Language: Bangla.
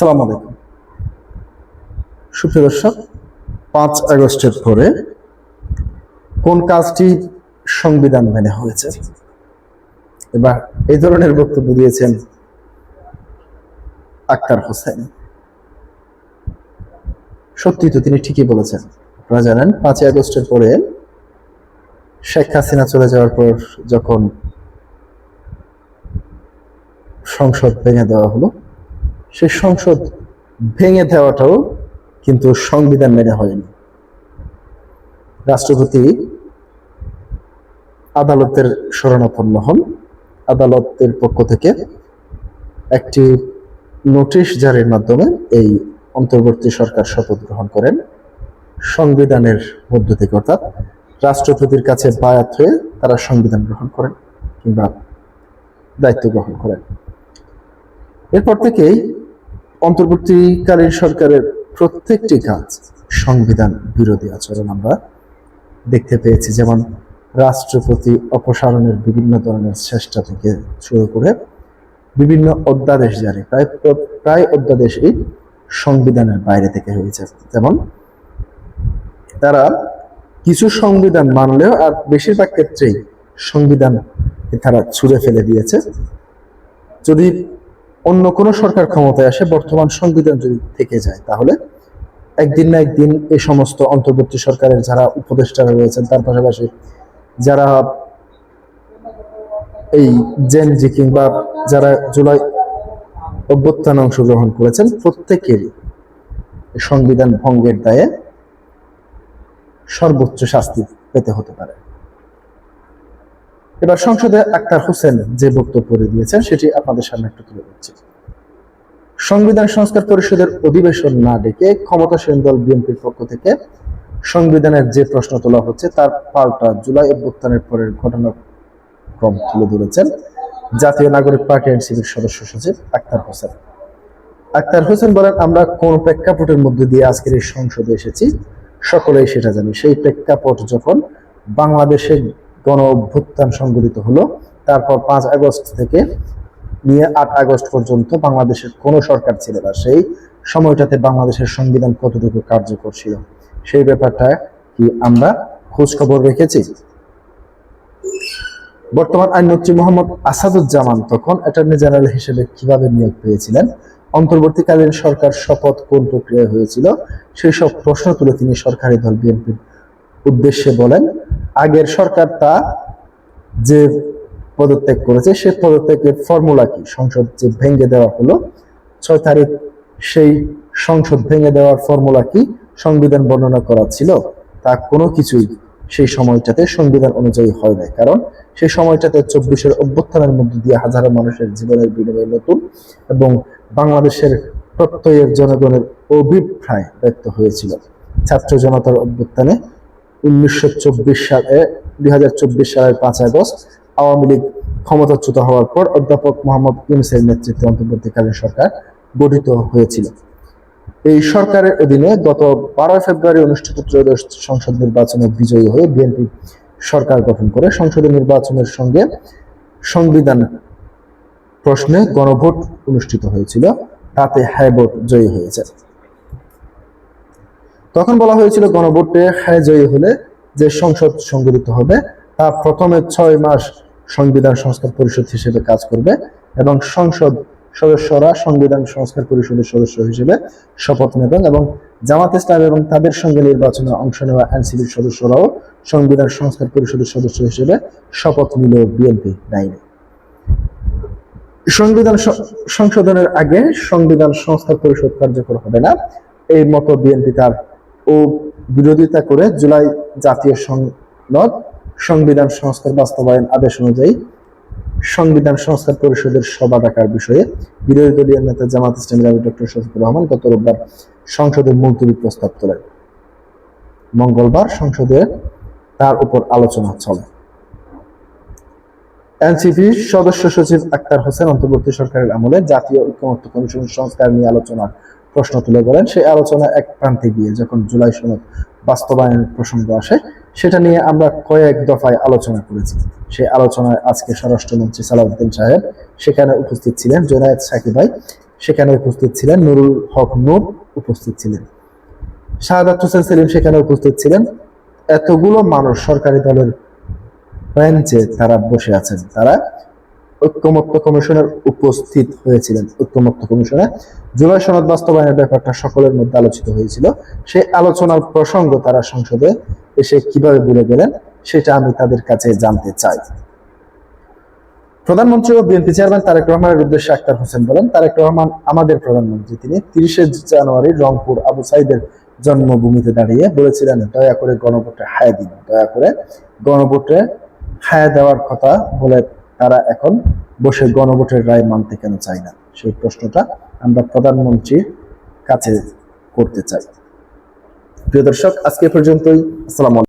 সালাম আলাইকুম সুপ্রিয় দর্শক, 5 আগস্টের পরে কোন কাজটি সংবিধান মেনে হয়েছে? এবার এই ধরনের বক্তব্য দিয়েছেন আক্তার হোসেন। সত্যি তো তিনি ঠিকই বলেছেন। আপনারা জানেন 5 আগস্টের পরে শেখ হাসিনা চলে যাওয়ার পর যখন সংসদ ভেঙে দেওয়া হলো, সেই সংসদ ভেঙে দেওয়াটাও কিন্তু সংবিধান মেনে হয়নি। রাষ্ট্রপতি আদালতের শরণাপন্ন হন। আদালতের পক্ষ থেকে একটি নোটিশ জারির মাধ্যমে এই অন্তর্বর্তী সরকার শপথ গ্রহণ করেন সংবিধানের মধ্য থেকে, অর্থাৎ রাষ্ট্রপতির কাছে বায়াত হয়ে তারা সংবিধান গ্রহণ করেন কিংবা দায়িত্ব গ্রহণ করেন। এরপর থেকেই অন্তর্বর্তীকালীন সরকারের প্রত্যেকটি কাজ সংবিধান বিরোধী আচরণ আমরা দেখতে পেয়েছি। যেমন রাষ্ট্রপতি অপসারণের বিভিন্ন ধরনের চেষ্টা থেকে শুরু করে বিভিন্ন অধ্যাদেশ জারি, প্রায় অধ্যাদেশই সংবিধানের বাইরে থেকে হয়েছে। যেমন তারা কিছু সংবিধান মানলেও আর বেশিরভাগ ক্ষেত্রেই সংবিধান তারা ছুঁড়ে ফেলে দিয়েছে। যদি অন্য কোনো সরকার ক্ষমতায় আসে, বর্তমান সংবিধান যদি থেকে যায়, তাহলে একদিন না একদিন এই সমস্ত অন্তর্বর্তী সরকারের যারা উপদেষ্টারা রয়েছেন, তার পাশাপাশি যারা এই জেনজি কিংবা যারা জুলাই অভ্যুত্থানে অংশগ্রহণ করেছেন, প্রত্যেকেরই সংবিধান ভঙ্গের দায়ে সর্বোচ্চ শাস্তি পেতে হতে পারে। এবার সংসদে আক্তার হোসেন যে বক্তব্য দিয়েছেন সেটি আপনাদের সামনে একটু তুলে ধরছি। সংবিধান সংস্কার পরিষদের অধিবেশন না ডেকে ক্ষমতাসীন দল বিএনপির পক্ষ থেকে সংবিধানের যে প্রশ্ন তোলা হচ্ছে তার পাল্টা জুলাই অভ্যুত্থানের পরের ঘটনাক্রম তুলে ধরেছেন জাতীয় নাগরিক পার্টি এনসিপির সদস্য সচিব আক্তার হোসেন। আক্তার হোসেন বলেন, আমরা কোন প্রেক্ষাপটের মধ্যে দিয়ে আজকের এই সংসদে এসেছি সকলেই সেটা জানি। সেই প্রেক্ষাপট যখন বাংলাদেশে গণ অভ্যুত্থান সংঘটিত হলো, তারপর 5 আগস্ট থেকে নিয়ে 8 আগস্ট পর্যন্ত বাংলাদেশের কোনো সরকার ছিল না। সেই সময়টাতে বাংলাদেশের সংবিধান কতটুকু কার্যকর ছিল সেই ব্যাপারটা কি আমরা খোঁজ খবর রেখেছি? বর্তমান আইনমন্ত্রী মোহাম্মদ আসাদুজ্জামান তখন অ্যাটর্নি জেনারেল হিসেবে কিভাবে নিয়োগ পেয়েছিলেন, অন্তর্বর্তীকালীন সরকার শপথ কোন প্রক্রিয়ায় হয়েছিল, সেই সব প্রশ্ন তুলে তিনি সরকারি দল বিএনপির উদ্দেশ্যে বলেন, আগের সরকার তা যে পদত্যাগ করেছে সে পদত্যাগের ফর্মুলা কি, সংসদ যে ভেঙে দেওয়া হলো 6 তারিখ, সেই সংসদ ভেঙে দেওয়ার ফর্মুলা কি সংবিধান বর্ণনা করা ছিল, তা কোনো কিছুই সেই সময়টাতে সংবিধান অনুযায়ী হয় নাই। কারণ সেই সময়টাতে 24-এর অভ্যুত্থানের মধ্য দিয়ে হাজারো মানুষের জীবনের বিনিময়ে নতুন এবং বাংলাদেশের প্রত্যয়ের জনগণের অভিপ্রায় ব্যক্ত হয়েছিল। ছাত্র জনতার অভ্যুত্থানে 2024 সালের 5 আগস্ট আওয়ামী লীগ ক্ষমতাচ্যুত হওয়ার পর অধ্যাপক মোহাম্মদ ইউনূসের নেতৃত্বে অন্তর্বর্তীকালীন সরকার গঠিত হয়েছিল। এই সরকারের অধীনে গত 12 ফেব্রুয়ারি অনুষ্ঠিত ত্রয়োদশ সংসদ নির্বাচনে বিজয়ী হয়ে বিএনপি সরকার গঠন করে। সংসদীয় নির্বাচনের সঙ্গে সংবিধান প্রশ্নে গণভোট অনুষ্ঠিত হয়েছিল, তাতে হ্যাঁ ভোট জয়ী হয়েছে। তখন বলা হয়েছিল গণভোটে হ্যাঁ জয়ী হলে যে সংসদ সংগঠিত হবে তা প্রথমে 6 মাস সংবিধান সংস্কার পরিষদ হিসেবে কাজ করবে এবং সংসদ সদস্যরা সংবিধান সংস্কার পরিষদের সদস্য হিসেবে শপথ নেবেন এবং জামাত ইসলাম এবং তাদের সঙ্গে নির্বাচনে অংশ নেওয়া এনসিপির সদস্যরাও সংবিধান সংস্কার পরিষদের সদস্য হিসেবে শপথ নিল বিএনপি নেয়নি। সংবিধান সংশোধনের আগে সংবিধান সংস্কার পরিষদ কার্যকর হবে না, এই মতো বিএনপি তার বিরোধিতা করে জুলাই জাতীয় সংসদ সংবিধান সংস্কার বাস্তবায়ন আদেশ অনুযায়ী সংবিধান সংস্কার পরিষদের সভা ডাকার বিষয়ে বিরোধী দলীয় নেতা জামাত ইসলামীর আমির ডক্টর শফিকুর রহমান গত রোববার সংসদে মুলতবি প্রস্তাব তোলেন। মঙ্গলবার সংসদে তার উপর আলোচনা চলে। এনসিপির সদস্য সচিব আক্তার হোসেন অন্তর্বর্তী সরকারের আমলে জাতীয় ঐকমত্য কমিশন সংস্কার নিয়ে আলোচনার প্রশ্ন তুলে ধরেন। সেই আলোচনা এক প্রান্তে গিয়ে যখন জুলাই সনদ বাস্তবায়নের প্রসঙ্গ আসে, সেটা নিয়ে আমরা কয়েক দফায় আলোচনা করেছি। সেই আলোচনায় আজকে স্বরাষ্ট্রমন্ত্রী সালাউদ্দিন সাহেব সেখানে উপস্থিত ছিলেন, জোনায়েদ সাকিব ভাই সেখানে উপস্থিত ছিলেন, নুরুল হক নূর উপস্থিত ছিলেন, শাহাদাত হোসেন সেলিম সেখানে উপস্থিত ছিলেন। এতগুলো মানুষ সরকারি দলের বেঞ্চে তারা বসে আছেন, তারা ঐক্যমত্য কমিশনের উপস্থিত হয়েছিলেন। ঐক্যমত্য কমিশনে জুলাই সনদ বাস্তবায়নের ব্যাপারটা সকলের মধ্যে আলোচিত হয়েছিল। সেই আলোচনার প্রসঙ্গ তারা সংসদে এসে কিভাবে ভুলে গেলেন সেটা আমি তাদের কাছে জানতে চাই। প্রধানমন্ত্রী ও বিএনপি চেয়ারম্যান তারেক রহমানের উদ্দেশ্যে আক্তার হোসেন বলেন, তারেক রহমান আমাদের প্রধানমন্ত্রী। তিনি 30শে জানুয়ারি রংপুর আবু সাইদের জন্মভূমিতে দাঁড়িয়ে বলেছিলেন, দয়া করে গণভোটে হায় দিন, দয়া করে গণভোটে হায় দেওয়ার কথা বলে তারা এখন বসে গণভোটের রায় মানতে কেন চায় না? সেই প্রশ্নটা আমরা প্রধানমন্ত্রীর কাছে করতে চাই। প্রিয় দর্শক, আজকে পর্যন্তই। আসসালামু আলাইকুম।